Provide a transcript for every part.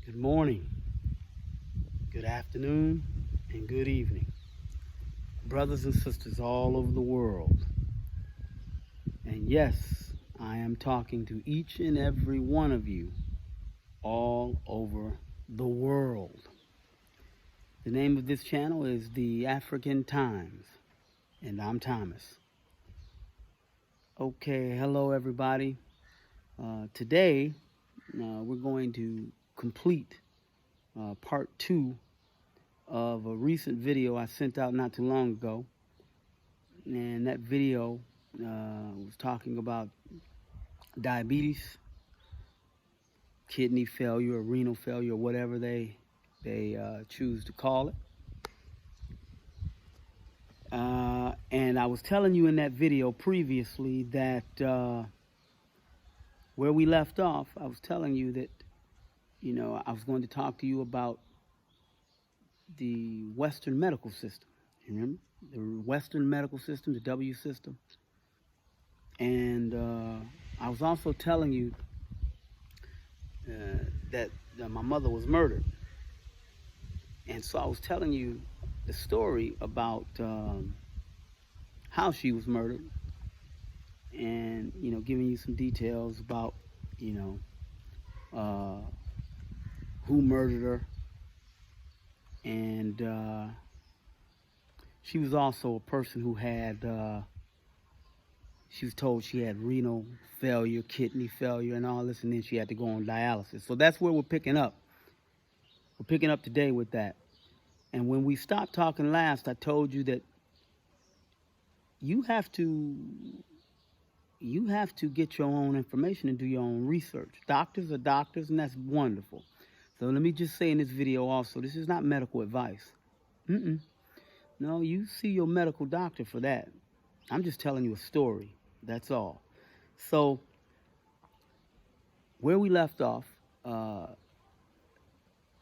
Good morning, good afternoon, and good evening. Brothers and sisters all over the world. And yes, I am talking to each and every one of you all over the world. The name of this channel is The African Times, and I'm Thomas. Okay, hello everybody. Today, we're going to complete part 2 of a recent video I sent out not too long ago. And that video was talking about diabetes, kidney failure, or renal failure, or whatever they choose to call it. And I was telling you in that video previously that where we left off, I was telling you that, I was going to talk to you about the Western medical system. You remember? The Western medical system, the W system. And I was also telling you that my mother was murdered. And so I was telling you the story about how she was murdered, and giving you some details about who murdered her. And she was also a person who had she was told she had renal failure, kidney failure, and all this, and then she had to go on dialysis. So that's where we're picking up. We're picking up today with that. And when we stopped talking last, I told you that you have to get your own information and do your own research. Doctors are doctors, and that's wonderful. So let me just say in this video also, this is not medical advice. No, you see your medical doctor for that. I'm just telling you a story. That's all. So where we left off, I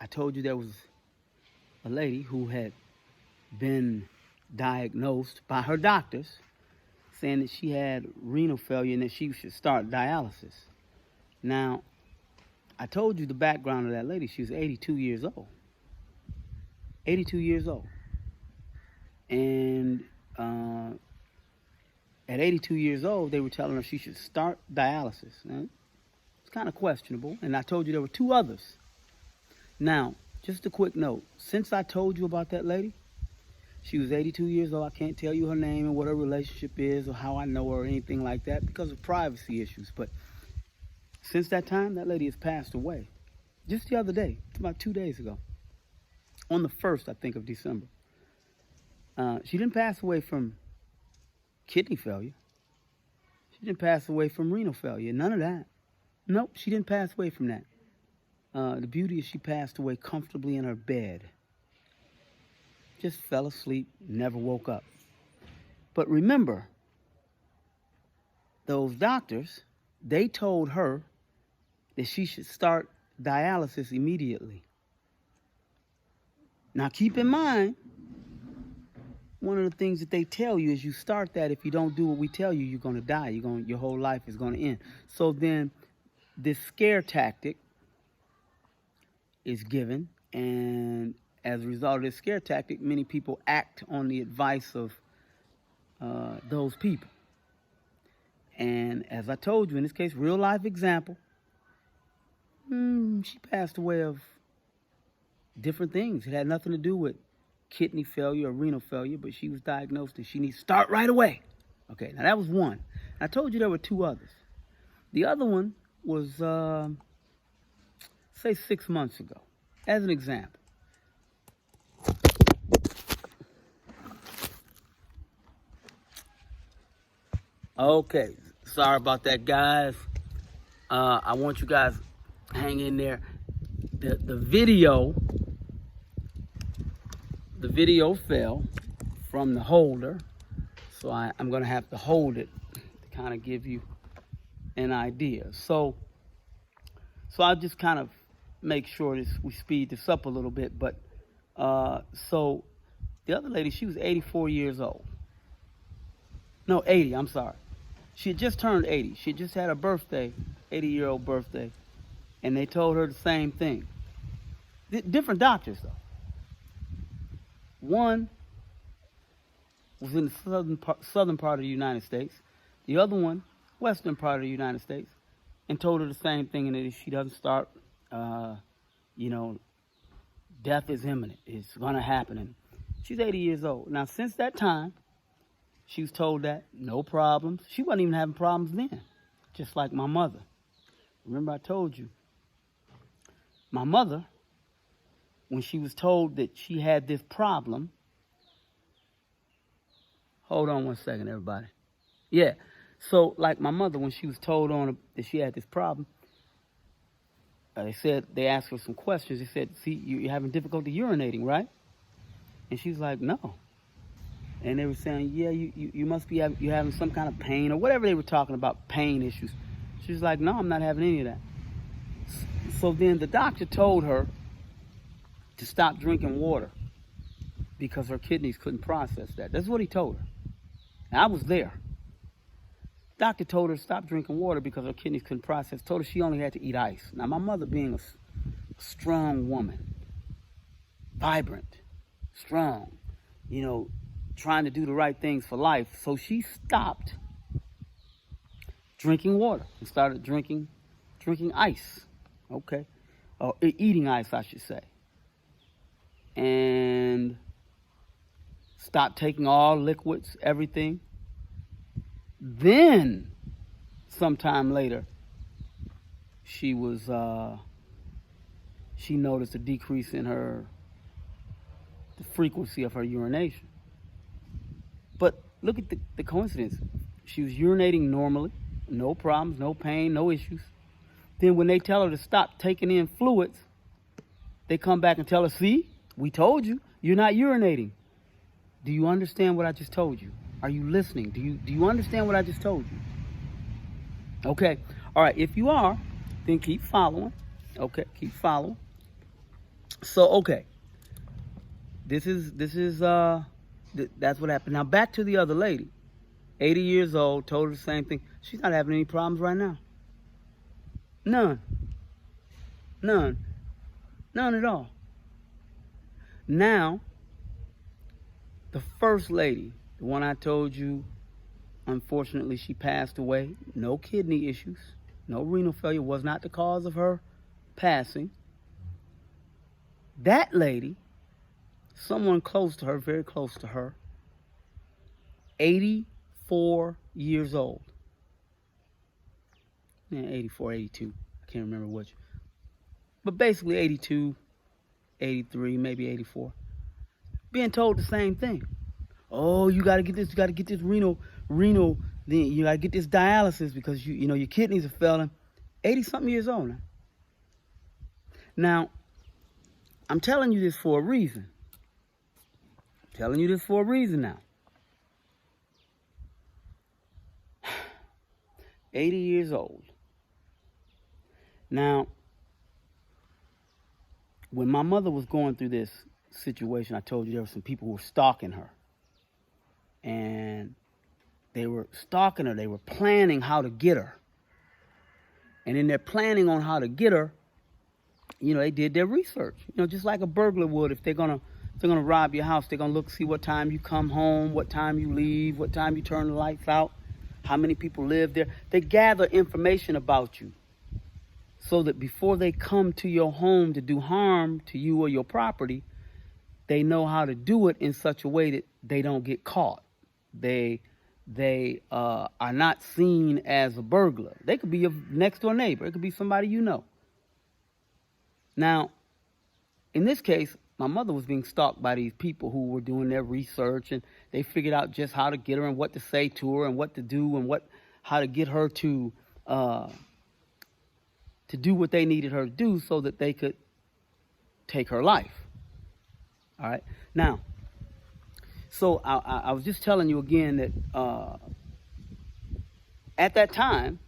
told you there was a lady who had been diagnosed by her doctors saying that she had renal failure and that she should start dialysis. Now, I told you the background of that lady. She was 82 years old. 82 years old. And at 82 years old, they were telling her she should start dialysis. Right? It's kind of questionable. And I told you there were 2 others. Now, just a quick note. Since I told you about that lady, she was 82 years old. I can't tell you her name and what her relationship is or how I know her or anything like that because of privacy issues. But since that time, that lady has passed away. Just the other day, about 2 days ago. On the 1st, I think, of December. She didn't pass away from kidney failure. She didn't pass away from renal failure. None of that. Nope, she didn't pass away from that. The beauty is she passed away comfortably in her bed. Just fell asleep, never woke up. But remember, those doctors, they told her that she should start dialysis immediately. Now keep in mind, one of the things that they tell you is you start that. If you don't do what we tell you, you're going to die. Your whole life is going to end. So then this scare tactic is given, and as a result of this scare tactic, many people act on the advice of those people. And as I told you, in this case, real life example, she passed away of different things. It had nothing to do with kidney failure or renal failure, but she was diagnosed and she needs to start right away. Okay, now that was one. I told you there were 2 others. The other one was, say 6 months ago, as an example. Okay, sorry about that, guys. I want you guys to hang in there. The video fell from the holder, so I'm going to have to hold it to kind of give you an idea. So I'll just kind of make sure we speed this up a little bit. But so the other lady, she was 84 years old. No, 80, I'm sorry. She had just turned 80. She had just had her birthday, 80-year-old birthday, and they told her the same thing. Different doctors, though. One was in the southern part of the United States. The other one, western part of the United States, and told her the same thing, and that if she doesn't start, death is imminent. It's going to happen. And she's 80 years old. Now, since that time, she was told that, no problems. She wasn't even having problems then, just like my mother. Remember I told you, my mother, when she was told that she had this problem, hold on one second, everybody. Yeah, so like my mother, when she was told that she had this problem, they asked her some questions. They said, see, you're having difficulty urinating, right? And she was like, no. And they were saying, yeah, you must be you're having some kind of pain or whatever they were talking about, pain issues. She was like, no, I'm not having any of that. So then the doctor told her to stop drinking water because her kidneys couldn't process that. That's what he told her. And I was there. Doctor told her to stop drinking water because her kidneys couldn't process. Told her she only had to eat ice. Now, my mother being a strong woman, vibrant, strong, trying to do the right things for life. So she stopped drinking water and started drinking ice. Okay. Or eating ice, I should say. And stopped taking all liquids, everything. Then, sometime later, she noticed a decrease in the frequency of her urination. But look at the coincidence. She was urinating normally, no problems, no pain, no issues. Then when they tell her to stop taking in fluids, they come back and tell her, see, we told you, you're not urinating. Do you understand what I just told you? Are you listening? Do you understand what I just told you? Okay. All right. If you are, then keep following. Okay. Keep following. So, okay. That's what happened. Now back to the other lady. 80 years old, told her the same thing. She's not having any problems right now. None at all. Now, the first lady, the one I told you, unfortunately, she passed away. No kidney issues. No renal failure was not the cause of her passing. That lady, someone close to her, very close to her, 84 years old. Yeah, 84, 82. I can't remember which. But basically 82, 83, maybe 84. Being told the same thing. Oh, you got to get this renal, then you got to get this dialysis because your kidneys are failing. 80-something years old now. Now, I'm telling you this for a reason. Now. 80 years old. Now, when my mother was going through this situation, I told you there were some people who were stalking her. And they were stalking her. They were planning how to get her. And in their planning on how to get her, they did their research. Just like a burglar would. If they're gonna rob your house, they're gonna look, see what time you come home, what time you leave, what time you turn the lights out, how many people live there. They gather information about you so that before they come to your home to do harm to you or your property, they know how to do it in such a way that they don't get caught. They are not seen as a burglar. They could be your next door neighbor. It could be somebody you know. Now, in this case, my mother was being stalked by these people who were doing their research, and they figured out just how to get her and what to say to her and what to do and how to get her to do what they needed her to do so that they could take her life. All right. Now, so I was just telling you again that at that time,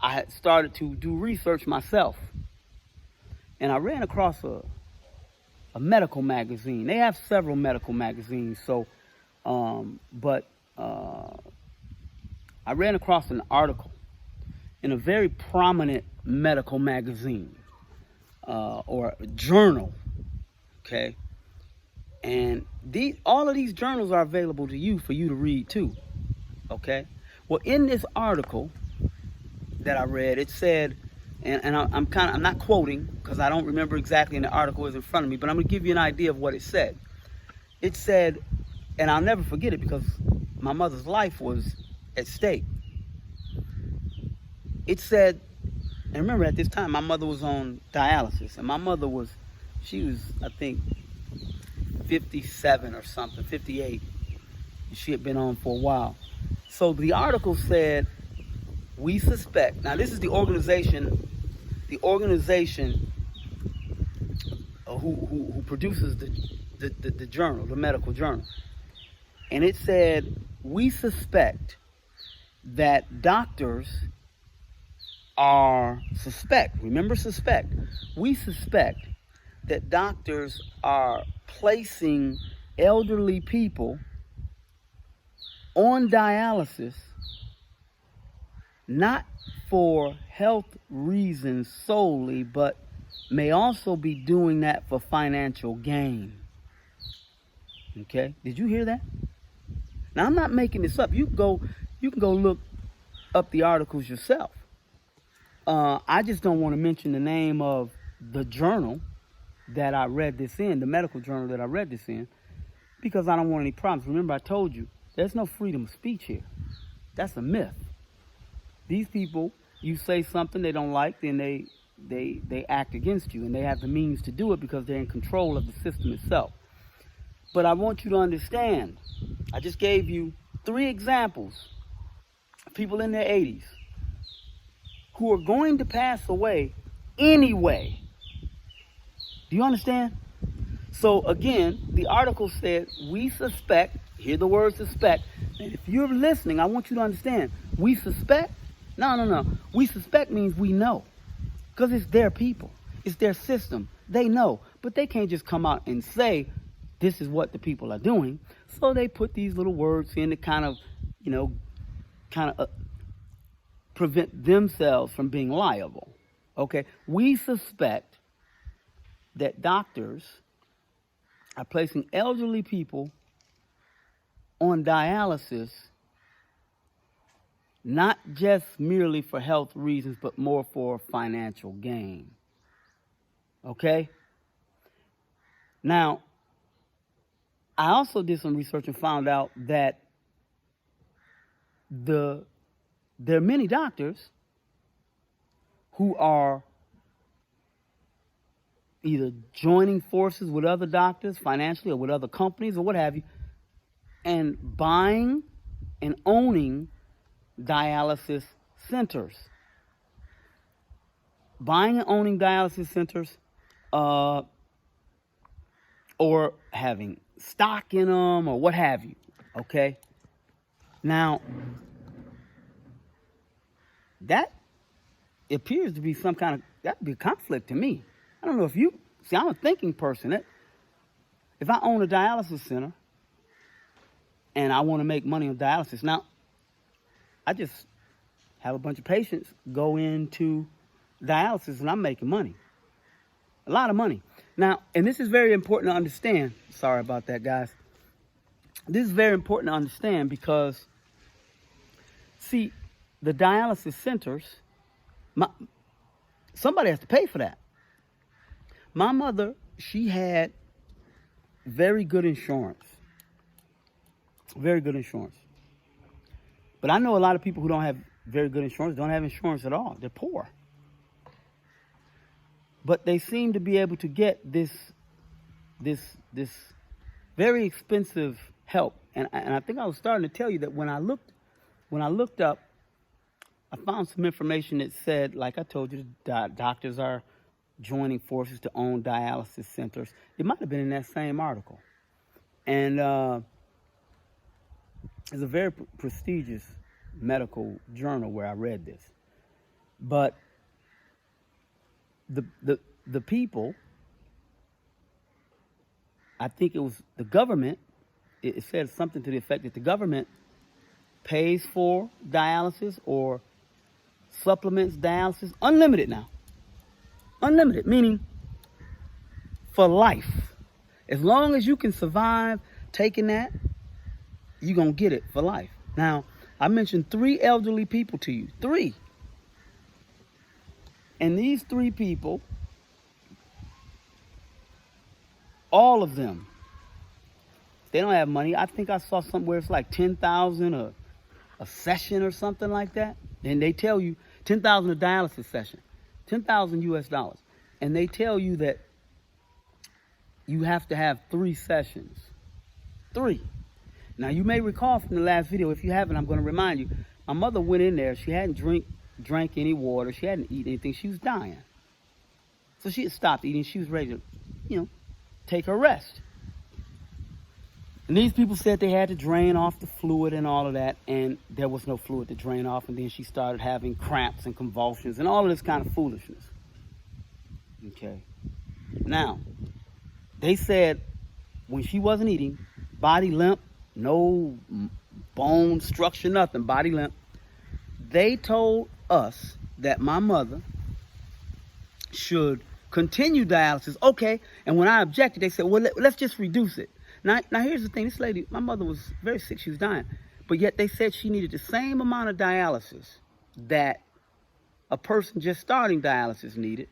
I had started to do research myself. And I ran across a medical magazine. They have several medical magazines. So, but I ran across an article in a very prominent medical magazine or a journal. Okay? And all of these journals are available to you for you to read too. Okay? Well, in this article that I read, it said, and I'm not quoting because I don't remember exactly, and the article is in front of me, but I'm gonna give you an idea of what it said. It said, and I'll never forget it because my mother's life was at stake. It said, and remember at this time my mother was on dialysis, and my mother she was I think 57 or something, 58. She had been on for a while. So the article said, we suspect, now this is the organization who produces the journal, the medical journal. And it said, we suspect that doctors remember suspect, we suspect that doctors are placing elderly people on dialysis not for health reasons solely, but may also be doing that for financial gain. Okay? Did you hear that? Now, I'm not making this up. You can go look up the articles yourself. I just don't want to mention the name of the journal that I read this in, the medical journal that I read this in, because I don't want any problems. Remember, I told you, there's no freedom of speech here. That's a myth. These people, you say something they don't like, then they act against you, and they have the means to do it because they're in control of the system itself. But I want you to understand, I just gave you 3 examples of people in their 80s who are going to pass away anyway. Do you understand? So again, the article said, we suspect, hear the word suspect, and if you're listening, I want you to understand, we suspect, no. We suspect means we know, because it's their people. It's their system. They know, but they can't just come out and say, this is what the people are doing. So they put these little words in to kind of prevent themselves from being liable. Okay? We suspect that doctors are placing elderly people on dialysis not just merely for health reasons, but more for financial gain. Okay? Now, I also did some research and found out that there are many doctors who are either joining forces with other doctors financially or with other companies or what have you, and buying and owning dialysis centers. Buying and owning dialysis centers, or having stock in them or what have you, okay? Now, that appears to be that'd be a conflict to me. I don't know if I'm a thinking person. If I own a dialysis center and I want to make money on dialysis, now, I just have a bunch of patients go into dialysis and I'm making money. A lot of money. Now, and this is very important to understand. Sorry about that, guys. This is very important to understand because, see, the dialysis centers, somebody has to pay for that. My mother, she had very good insurance. Very good insurance. But I know a lot of people who don't have very good insurance, don't have insurance at all. They're poor. But they seem to be able to get this very expensive help. And I think I was starting to tell you that when I looked up, I found some information that said, like I told you, doctors are joining forces to own dialysis centers. It might have been in that same article. And it's a very prestigious medical journal where I read this. But the people, I think it was the government, it said something to the effect that the government pays for dialysis or supplements dialysis, unlimited now. Unlimited, meaning for life. As long as you can survive taking that, you're going to get it for life. Now, I mentioned 3 elderly people to you. 3. And these 3 people, all of them, they don't have money. I think I saw somewhere it's like 10,000 a session or something like that. And they tell you 10,000 a dialysis session, 10,000 US dollars. And they tell you that you have to have 3 sessions. 3. Now, you may recall from the last video, if you haven't, I'm going to remind you. My mother went in there. She hadn't drank any water. She hadn't eaten anything. She was dying. So she had stopped eating. She was ready to, take her rest. And these people said they had to drain off the fluid and all of that, and there was no fluid to drain off, and then she started having cramps and convulsions and all of this kind of foolishness. Okay. Now, they said when she wasn't eating, body limp, no bone structure, nothing, body limp. They told us that my mother should continue dialysis. Okay, and when I objected, they said, well, let's just reduce it. Now here's the thing. This lady, my mother was very sick. She was dying. But yet they said she needed the same amount of dialysis that a person just starting dialysis needed,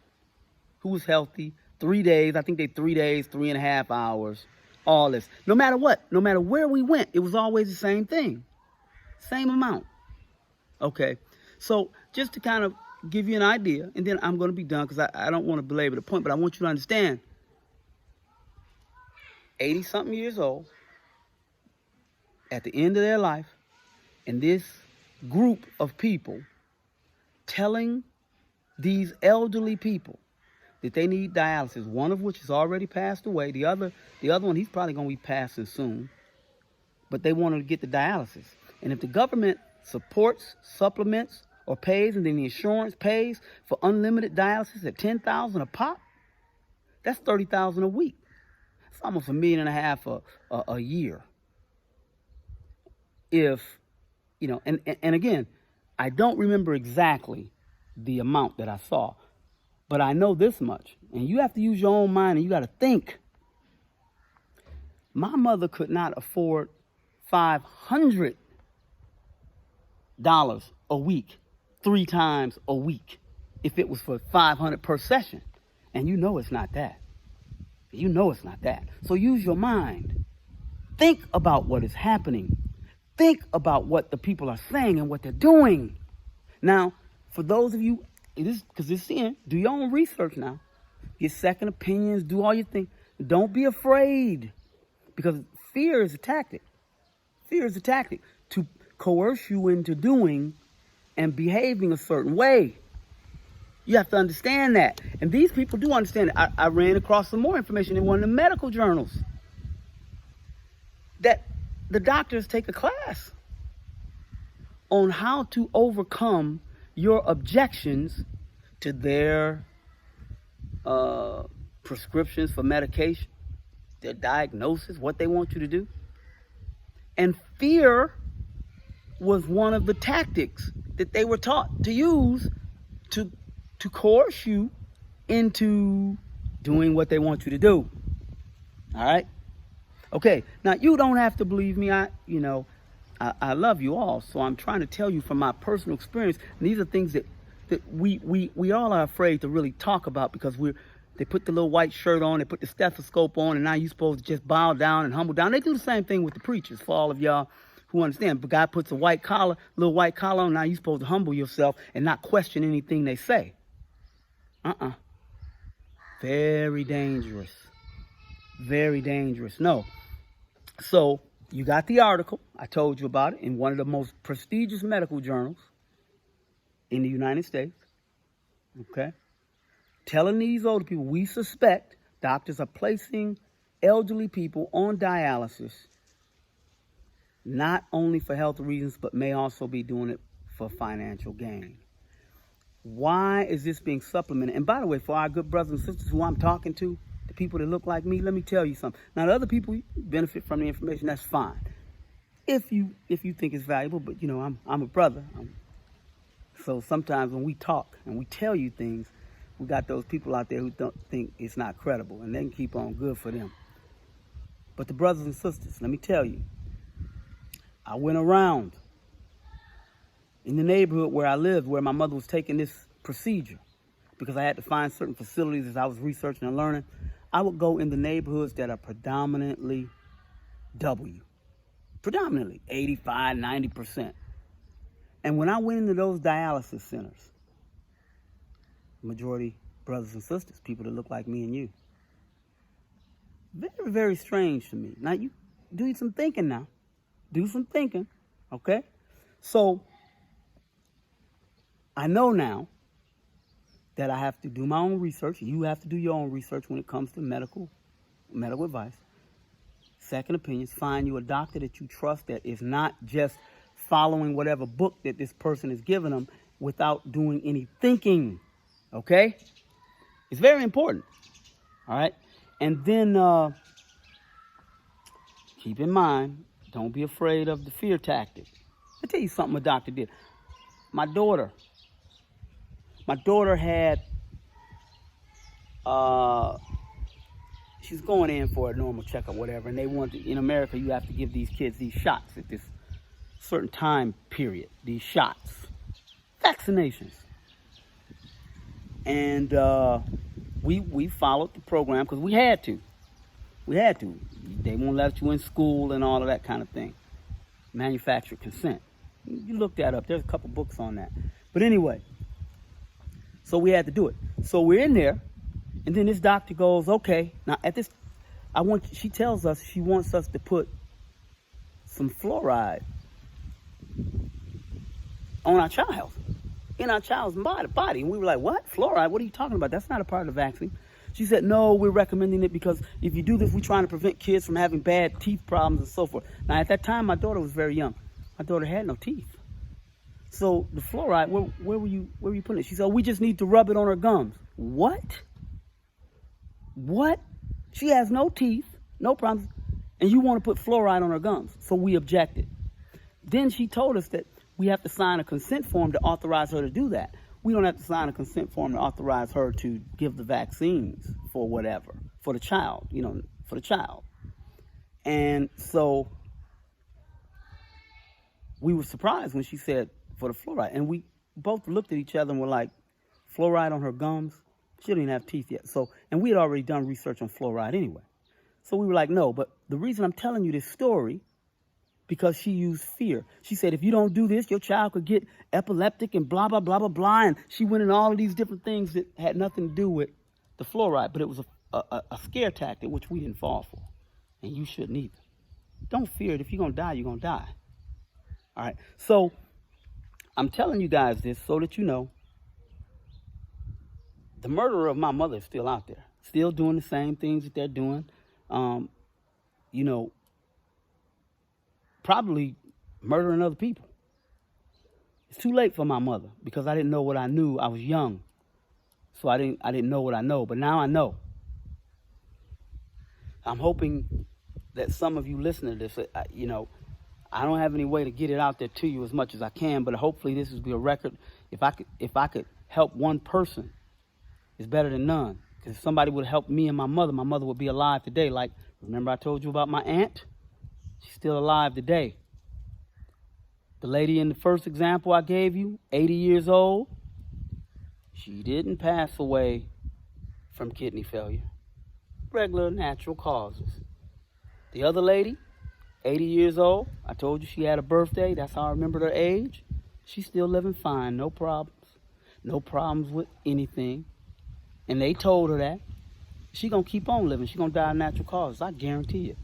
who was healthy, 3 days. I think 3 days, 3.5 hours, all this. No matter what, no matter where we went, it was always the same thing. Same amount. Okay. So just to kind of give you an idea, and then I'm going to be done because I don't want to belabor the point, but I want you to understand 80-something years old, at the end of their life, and this group of people telling these elderly people that they need dialysis, one of which has already passed away. The other one, he's probably going to be passing soon. But they wanted to get the dialysis. And if the government supports, supplements, or pays, and then the insurance pays for unlimited dialysis at $10,000 a pop, that's $30,000 a week. It's almost $1.5 million a year. If, and again, I don't remember exactly the amount that I saw, but I know this much, and you have to use your own mind and you got to think. My mother could not afford $500 a week, 3 times a week, if it was for $500 per session. And you know it's not that. You know it's not that. So use your mind. Think about what is happening. Think about what the people are saying and what they're doing. Now, for those of you, because it's in, do your own research now. Get second opinions, do all your thing. Don't be afraid, because fear is a tactic. Fear is a tactic to coerce you into doing and behaving a certain way. You have to understand that. And these people do understand it. I ran across some more information in one of the medical journals that the doctors take a class on how to overcome your objections to their prescriptions for medication, their diagnosis, what they want you to do. And fear was one of the tactics that they were taught to use to coerce you into doing what they want you to do. All right? Okay, now you don't have to believe me. I love you all, so I'm trying to tell you from my personal experience. And these are things that we all are afraid to really talk about, because they put the little white shirt on, they put the stethoscope on, and now you're supposed to just bow down and humble down. They do the same thing with the preachers, for all of y'all who understand. But God puts a little white collar on, now you're supposed to humble yourself and not question anything they say. Very dangerous. Very dangerous. No. So you got the article, I told you about it, in one of the most prestigious medical journals in the United States. Okay? Telling these older people, we suspect doctors are placing elderly people on dialysis, not only for health reasons, but may also be doing it for financial gain. Why is this being supplemented? And by the way, for our good brothers and sisters who I'm talking to, the people that look like me, let me tell you something. Now, the other people benefit from the information, that's fine, if you think it's valuable. But I'm a brother. So sometimes when we talk and we tell you things, we got those people out there who don't think it's not credible, and they can keep on. Good for them. But the brothers and sisters, let me tell you, I went around in the neighborhood where I lived, where my mother was taking this procedure, because I had to find certain facilities as I was researching and learning. I would go in the neighborhoods that are predominantly W. Predominantly, 85, 90%. And when I went into those dialysis centers, majority brothers and sisters, people that look like me and you. Very, very strange to me. Now, you do some thinking now. Do some thinking, okay? So, I know now that I have to do my own research. You have to do your own research when it comes to medical advice. Second opinions, find you a doctor that you trust that is not just following whatever book that this person is giving them without doing any thinking, okay? It's very important, all right? And then keep in mind, don't be afraid of the fear tactic. I'll tell you something a doctor did. My daughter had, she's going in for a normal checkup, whatever, and they wanted, in America, you have to give these kids these shots at this certain time period, these shots, vaccinations. And we followed the program because we had to. They won't let you in school and all of that kind of thing. Manufactured consent. You look that up. There's a couple books on that. But anyway, so we had to do it. So we're in there, and then this doctor goes, okay, now at this, she tells us she wants us to put some fluoride on our child, in our child's body. And we were like, what? Fluoride? What are you talking about? That's not a part of the vaccine. She said, no, we're recommending it because if you do this, we're trying to prevent kids from having bad teeth problems and so forth. Now, at that time, my daughter was very young. My daughter had no teeth. So the fluoride, where were you putting it? She said, we just need to rub it on her gums. What? She has no teeth, no problems, and you want to put fluoride on her gums. So we objected. Then she told us that we have to sign a consent form to authorize her to do that. We don't have to sign a consent form to authorize her to give the vaccines for whatever, for the child, for the child. And so we were surprised when she said for the fluoride. And we both looked at each other and were like, fluoride on her gums? She didn't even have teeth yet. So, and we had already done research on fluoride anyway. So we were like, no, but the reason I'm telling you this story, because she used fear. She said, if you don't do this, your child could get epileptic and blah, blah, blah, blah, blah. And she went in all of these different things that had nothing to do with the fluoride. But it was a scare tactic, which we didn't fall for. And you shouldn't either. Don't fear it. If you're going to die, you're going to die. All right. So I'm telling you guys this so that you know the murderer of my mother is still out there. Still doing the same things that they're doing. Probably murdering other people. It's too late for my mother because I didn't know what I knew. I was young. So I didn't know what I know, but now I know. I'm hoping that some of you listen to this, I don't have any way to get it out there to you as much as I can, but hopefully this will be a record. If I could help one person, it's better than none. Because if somebody would help me and my mother would be alive today. Like, remember I told you about my aunt? She's still alive today. The lady in the first example I gave you, 80 years old, she didn't pass away from kidney failure. Regular natural causes. The other lady, 80 years old, I told you she had a birthday. That's how I remembered her age. She's still living fine, no problems. No problems with anything. And they told her that. She's going to keep on living. She's going to die of natural causes. I guarantee it.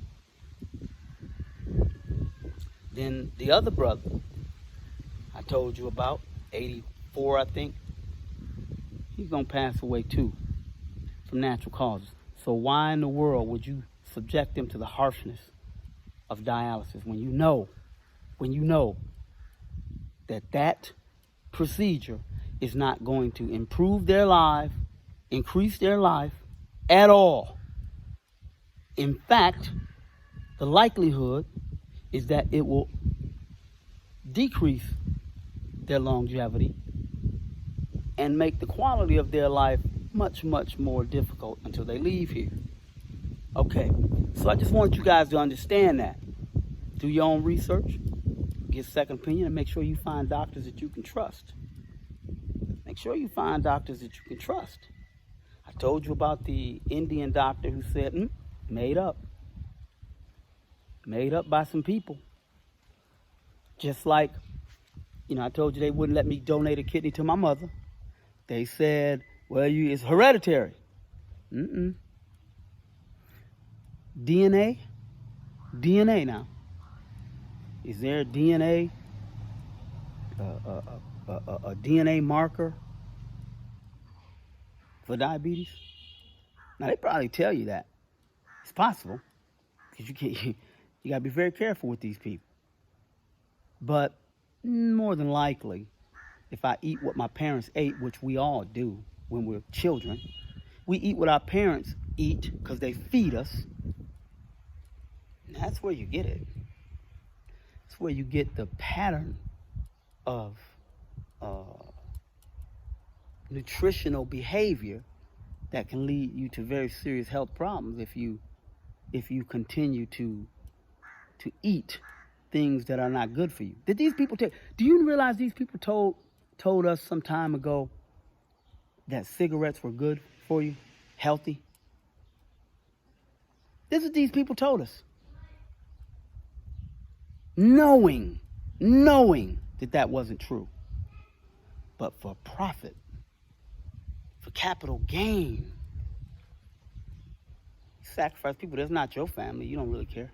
Then the other brother I told you about, 84, I think, he's going to pass away too from natural causes. So why in the world would you subject them to the harshness of dialysis when you know that procedure is not going to improve their life, increase their life at all? In fact, the likelihood is that it will decrease their longevity and make the quality of their life much, much more difficult until they leave here. Okay, so I just want you guys to understand that. Do your own research, get second opinion, and make sure you find doctors that you can trust. Make sure you find doctors that you can trust. I told you about the Indian doctor who said, made up. Made up by some people. Just like, I told you they wouldn't let me donate a kidney to my mother. They said, well, it's hereditary. DNA? DNA now. Is there a DNA, a DNA marker for diabetes? Now, they probably tell you that. It's possible. Because you got to be very careful with these people. But more than likely, if I eat what my parents ate, which we all do when we're children, we eat what our parents eat because they feed us. And that's where you get it. That's where you get the pattern of nutritional behavior that can lead you to very serious health problems if you continue to eat things that are not good for you. Did these people do you realize these people told us some time ago that cigarettes were good for you, healthy? This is what these people told us. Knowing that wasn't true. But for profit, for capital gain, you sacrifice people. That's not your family. You don't really care.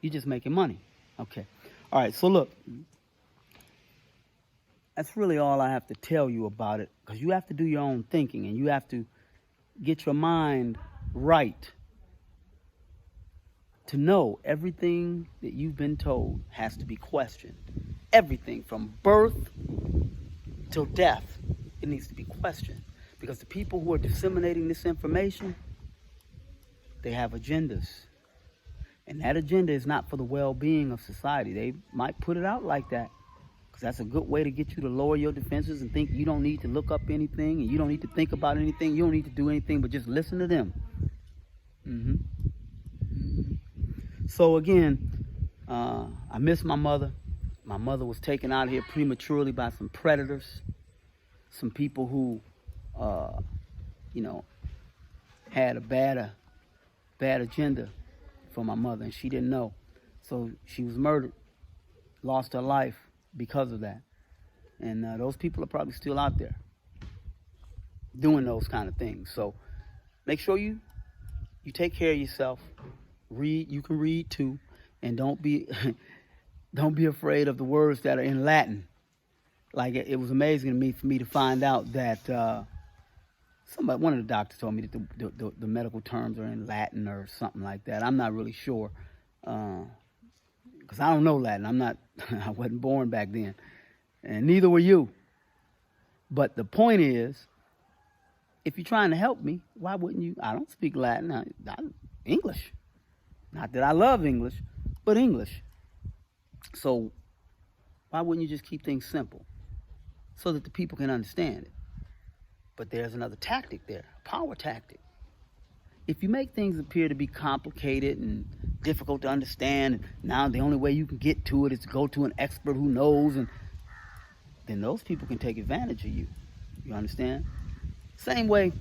You're just making money. Okay. All right, so look, that's really all I have to tell you about it, because you have to do your own thinking and you have to get your mind right to know everything that you've been told has to be questioned. Everything from birth till death, it needs to be questioned, because the people who are disseminating this information, they have agendas. And that agenda is not for the well-being of society. They might put it out like that, because that's a good way to get you to lower your defenses and think you don't need to look up anything and you don't need to think about anything. You don't need to do anything but just listen to them. So again, I miss my mother. My mother was taken out of here prematurely by some predators, some people who, had a bad agenda for my mother, and she didn't know. So she was murdered, lost her life because of that. And those people are probably still out there doing those kind of things. So make sure you take care of yourself. Read. You can read too, and don't be afraid of the words that are in Latin. Like, it was amazing to me for me to find out that one of the doctors told me that the medical terms are in Latin or something like that. I'm not really sure, because I don't know Latin. I wasn't born back then, and neither were you. But the point is, if you're trying to help me, why wouldn't you? I don't speak Latin. I English. Not that I love English, but English. So why wouldn't you just keep things simple so that the people can understand it? But there's another tactic there, a power tactic. If you make things appear to be complicated and difficult to understand, now the only way you can get to it is to go to an expert who knows, and then those people can take advantage of you. You understand? Same way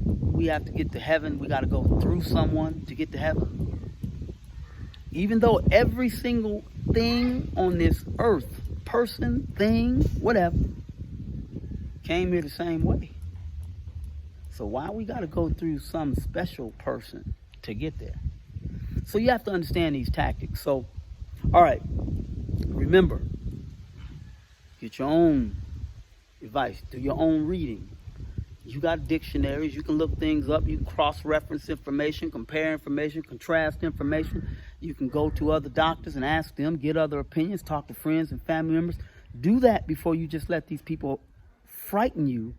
we have to get to heaven, we got to go through someone to get to heaven. Even though every single thing on this earth, person, thing, whatever, came here the same way. So why we got to go through some special person to get there? So you have to understand these tactics. So, all right, remember, get your own advice, do your own reading. You got dictionaries, you can look things up, you can cross-reference information, compare information, contrast information. You can go to other doctors and ask them, get other opinions, talk to friends and family members. Do that before you just let these people frighten you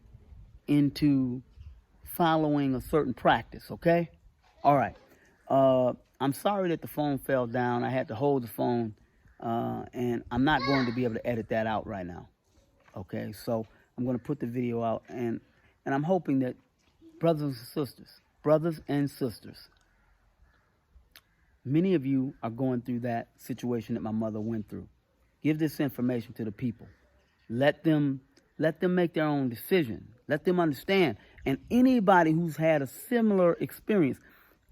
into following a certain practice, okay? All right. I'm sorry that the phone fell down. I had to hold the phone, and I'm not going to be able to edit that out right now, okay? So I'm going to put the video out, and I'm hoping that brothers and sisters, Many of you are going through that situation that my mother went through. Give this information to the people. Let them make their own decision. Let them understand. And anybody who's had a similar experience,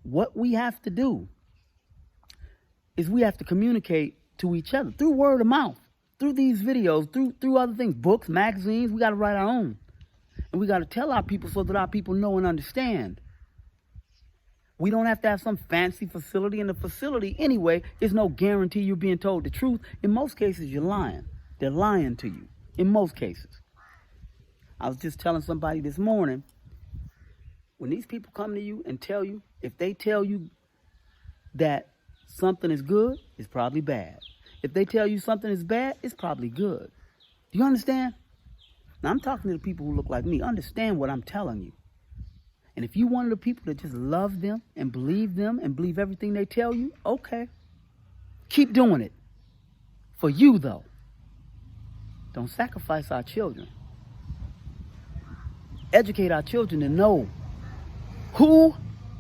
what we have to do is we have to communicate to each other through word of mouth, through these videos, through other things, books, magazines. We got to write our own. And we got to tell our people so that our people know and understand. We don't have to have some fancy facility. And the facility, anyway, is no guarantee you're being told the truth. In most cases, you're lying. They're lying to you. In most cases. I was just telling somebody this morning, when these people come to you and tell you, if they tell you that something is good, it's probably bad. If they tell you something is bad, it's probably good. Do you understand? Now, I'm talking to the people who look like me. Understand what I'm telling you. And if you one of the people that just love them and believe everything they tell you, okay. Keep doing it. For you, though. Don't sacrifice our children. Educate our children to know who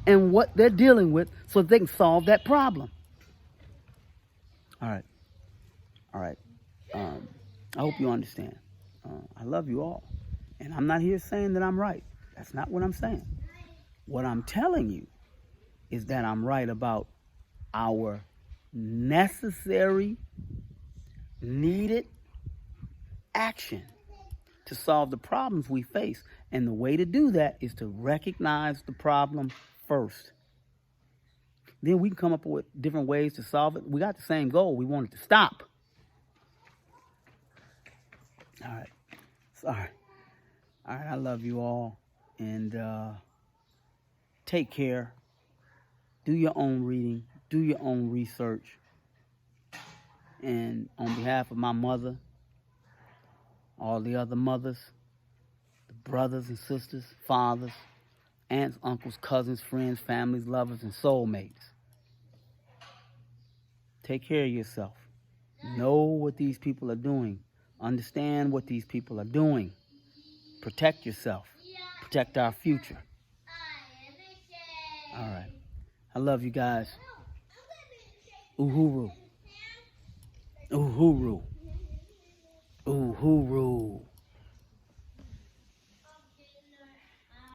and what they're dealing with so they can solve that problem. All right. I hope you understand. I love you all. And I'm not here saying that I'm right. That's not what I'm saying. What I'm telling you is that I'm right about our necessary, needed action to solve the problems we face. And the way to do that is to recognize the problem first. Then we can come up with different ways to solve it. We got the same goal. We want it to stop. All right. Sorry. All right. I love you all. And take care. Do your own reading. Do your own research. And on behalf of my mother, all the other mothers, the brothers and sisters, fathers, aunts, uncles, cousins, friends, families, lovers, and soulmates, take care of yourself. Know what these people are doing. Understand what these people are doing. Protect yourself. Protect our future. All right. I love you guys. Uhuru. Uhuru. Uhuru.